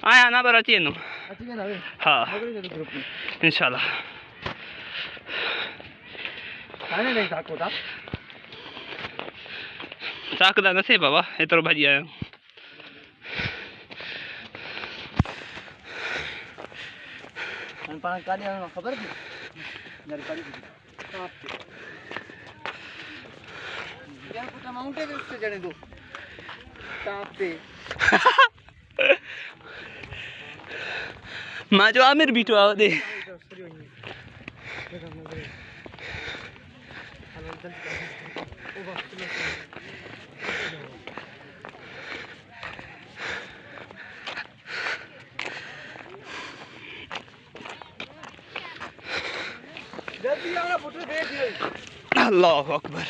आया ना बरा चेनो हाँ इंशाल्लाह ताकदा नसे बाबा एतरो भाजी आया खबर माउंटेन उससे जने दो टाप पे माँ जो आमिर बीटो आओ दे अल्लाह अकबर